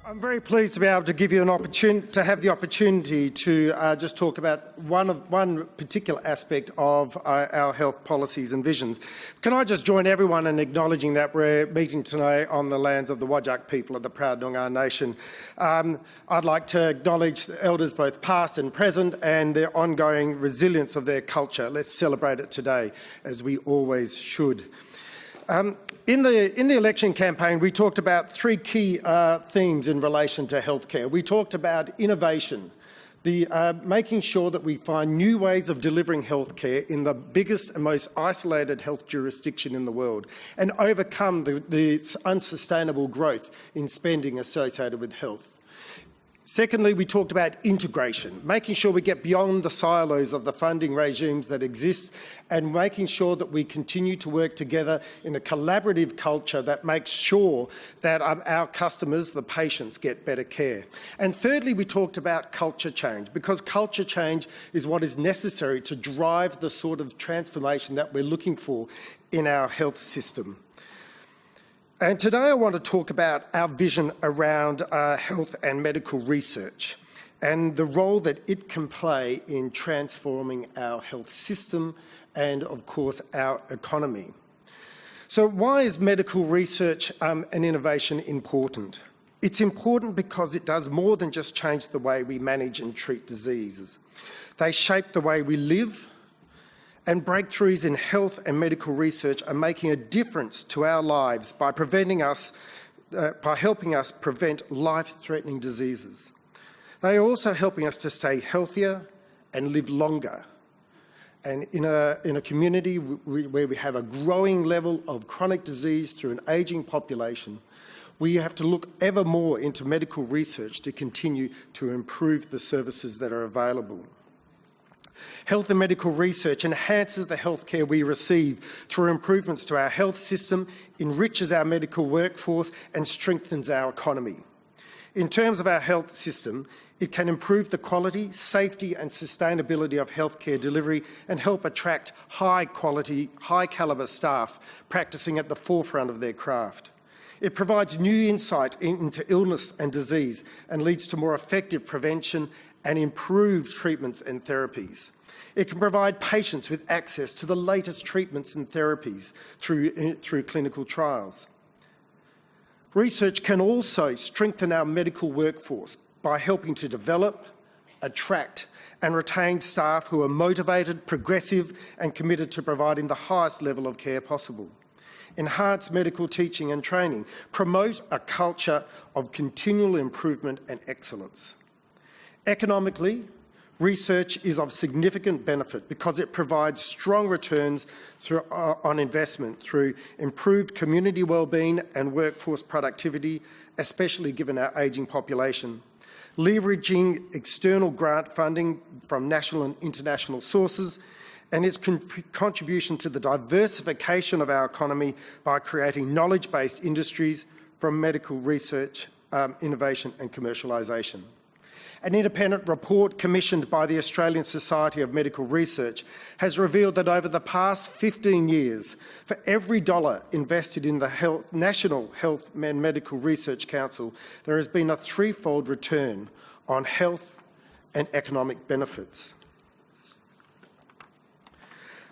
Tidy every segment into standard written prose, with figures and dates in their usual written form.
I'm very pleased to be able to give you an opportunity to have the opportunity to just talk about one particular aspect of our health policies and visions. Can I just join everyone in acknowledging that we're meeting today on the lands of the Whadjuk people of the proud Noongar Nation. I'd like to acknowledge the elders both past and present and their ongoing resilience of their culture. Let's celebrate it today, as we always should. In the election campaign, we talked about three key themes in relation to healthcare. We talked about innovation, making sure that we find new ways of delivering healthcare in the biggest and most isolated health jurisdiction in the world, and overcome the unsustainable growth in spending associated with health. Secondly, we talked about integration, making sure we get beyond the silos of the funding regimes that exist and making sure that we continue to work together in a collaborative culture that makes sure that our customers, the patients, get better care. And thirdly, we talked about culture change, because culture change is what is necessary to drive the sort of transformation that we're looking for in our health system. And today I want to talk about our vision around health and medical research and the role that it can play in transforming our health system and, of course, our economy. So why is medical research and innovation important? It's important because it does more than just change the way we manage and treat diseases. They shape the way we live, and breakthroughs in health and medical research are making a difference to our lives by helping us prevent life-threatening diseases. They are also helping us to stay healthier and live longer. And in a community where we have a growing level of chronic disease through an ageing population, we have to look ever more into medical research to continue to improve the services that are available. Health and medical research enhances the healthcare we receive through improvements to our health system, enriches our medical workforce and strengthens our economy. In terms of our health system, it can improve the quality, safety and sustainability of healthcare delivery and help attract high-quality, high-calibre staff practising at the forefront of their craft. It provides new insight into illness and disease and leads to more effective prevention and improved treatments and therapies. It can provide patients with access to the latest treatments and therapies through clinical trials. Research can also strengthen our medical workforce by helping to develop, attract and retain staff who are motivated, progressive and committed to providing the highest level of care possible. Enhance medical teaching and training, promote a culture of continual improvement and excellence. Economically, research is of significant benefit because it provides strong returns on investment through improved community wellbeing and workforce productivity, especially given our ageing population. Leveraging external grant funding from national and international sources, and its contribution to the diversification of our economy by creating knowledge-based industries from medical research, innovation and commercialisation. An independent report commissioned by the Australian Society of Medical Research has revealed that over the past 15 years, for every dollar invested in the National Health and Medical Research Council, there has been a threefold return on health and economic benefits.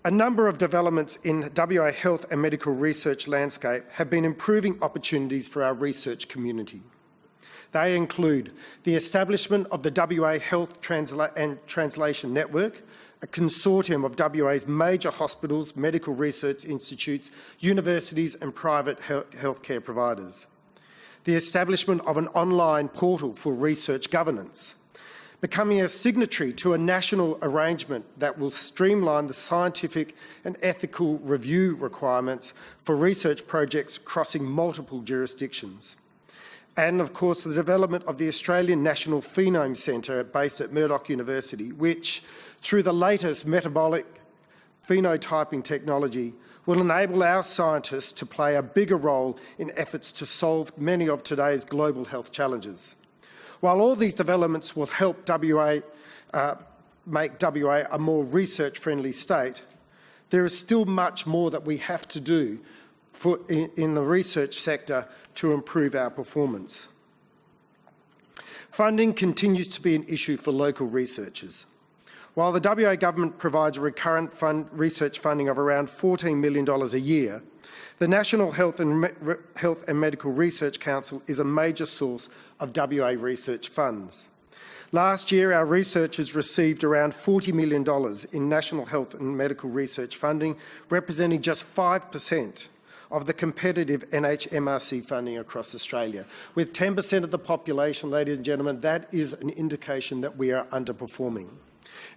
A number of developments in WA health and medical research landscape have been improving opportunities for our research community. They include the establishment of the WA Health and Translation Network, a consortium of WA's major hospitals, medical research institutes, universities and private healthcare providers. The establishment of an online portal for research governance. Becoming a signatory to a national arrangement that will streamline the scientific and ethical review requirements for research projects crossing multiple jurisdictions. And, of course, the development of the Australian National Phenome Centre based at Murdoch University, which, through the latest metabolic phenotyping technology, will enable our scientists to play a bigger role in efforts to solve many of today's global health challenges. While all these developments will help make WA a more research-friendly state, there is still much more that we have to do in the research sector to improve our performance. Funding continues to be an issue for local researchers. While the WA Government provides recurrent research funding of around $14 million a year, the National Health and Medical Research Council is a major source of WA research funds. Last year, our researchers received around $40 million in National Health and Medical Research funding, representing just 5% of the competitive NHMRC funding across Australia. With 10% of the population, ladies and gentlemen, that is an indication that we are underperforming.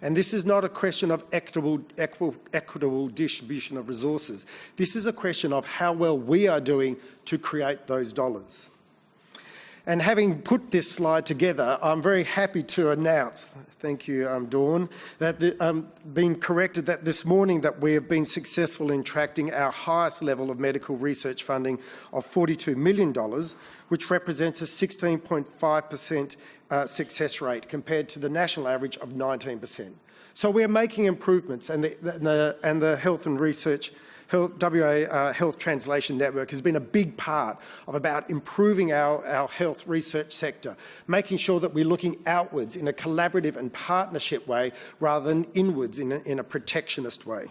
And this is not a question of equitable distribution of resources. This is a question of how well we are doing to create those dollars. And having put this slide together, I'm very happy to announce, thank you, Dawn, that being corrected that this morning that we have been successful in attracting our highest level of medical research funding of $42 million, which represents a 16.5% success rate compared to the national average of 19%. So we're making improvements, and the Health and Research WA Health Translation Network has been a big part of about improving our health research sector, making sure that we're looking outwards in a collaborative and partnership way rather than inwards in a protectionist way.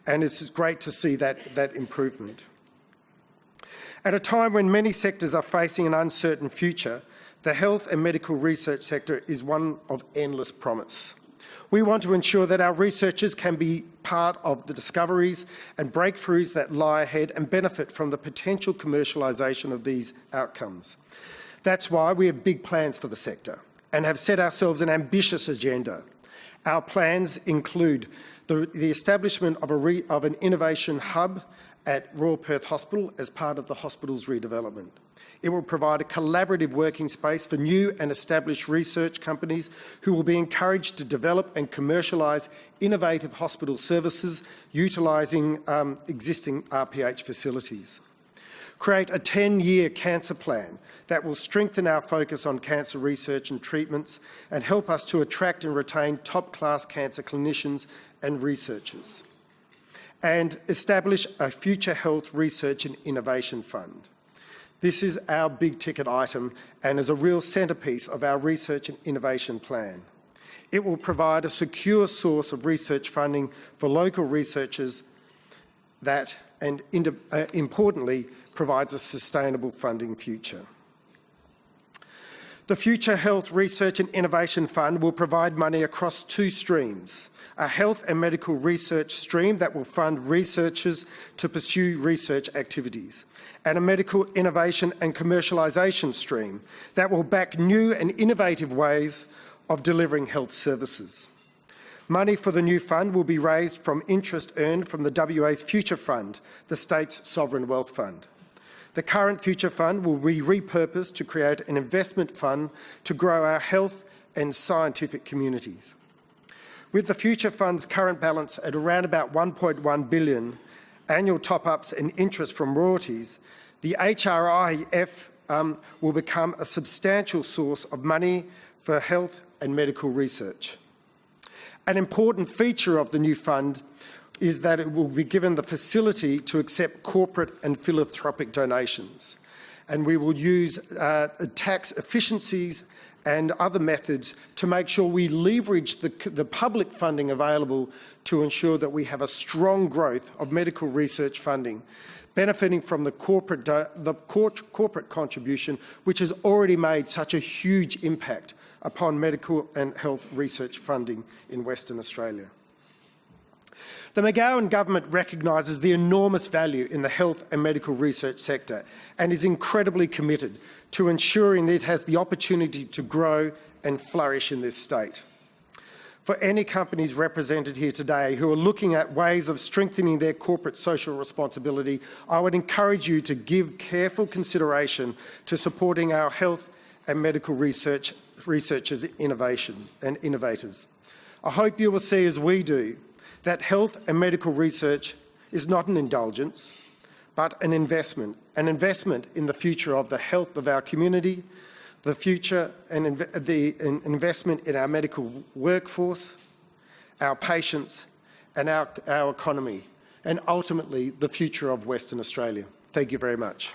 And it's great to see that improvement. At a time when many sectors are facing an uncertain future, the health and medical research sector is one of endless promise. We want to ensure that our researchers can be part of the discoveries and breakthroughs that lie ahead and benefit from the potential commercialisation of these outcomes. That's why we have big plans for the sector and have set ourselves an ambitious agenda. Our plans include the establishment of an innovation hub at Royal Perth Hospital as part of the hospital's redevelopment. It will provide a collaborative working space for new and established research companies who will be encouraged to develop and commercialise innovative hospital services utilising existing RPH facilities. Create a 10-year cancer plan that will strengthen our focus on cancer research and treatments and help us to attract and retain top-class cancer clinicians and researchers. And establish a future health research and innovation fund. This is our big ticket item and is a real centrepiece of our research and innovation plan. It will provide a secure source of research funding for local researchers that, and importantly, provides a sustainable funding future. The Future Health Research and Innovation Fund will provide money across two streams. A health and medical research stream that will fund researchers to pursue research activities, and a medical innovation and commercialisation stream that will back new and innovative ways of delivering health services. Money for the new fund will be raised from interest earned from the WA's Future Fund, the state's sovereign wealth fund. The current Future Fund will be repurposed to create an investment fund to grow our health and scientific communities. With the Future Fund's current balance at around about $1.1 billion, annual top-ups and interest from royalties, the HRIF will become a substantial source of money for health and medical research. An important feature of the new fund is that it will be given the facility to accept corporate and philanthropic donations, and we will use tax efficiencies and other methods to make sure we leverage the public funding available to ensure that we have a strong growth of medical research funding, benefiting from the corporate contribution, which has already made such a huge impact upon medical and health research funding in Western Australia. The McGowan government recognises the enormous value in the health and medical research sector and is incredibly committed to ensuring that it has the opportunity to grow and flourish in this state. For any companies represented here today who are looking at ways of strengthening their corporate social responsibility, I would encourage you to give careful consideration to supporting our health and medical researchers, innovation and innovators. I hope you will see, as we do, that health and medical research is not an indulgence, but an investment in the future of the health of our community, the future and the investment in our medical workforce, our patients and our economy, and ultimately the future of Western Australia. Thank you very much.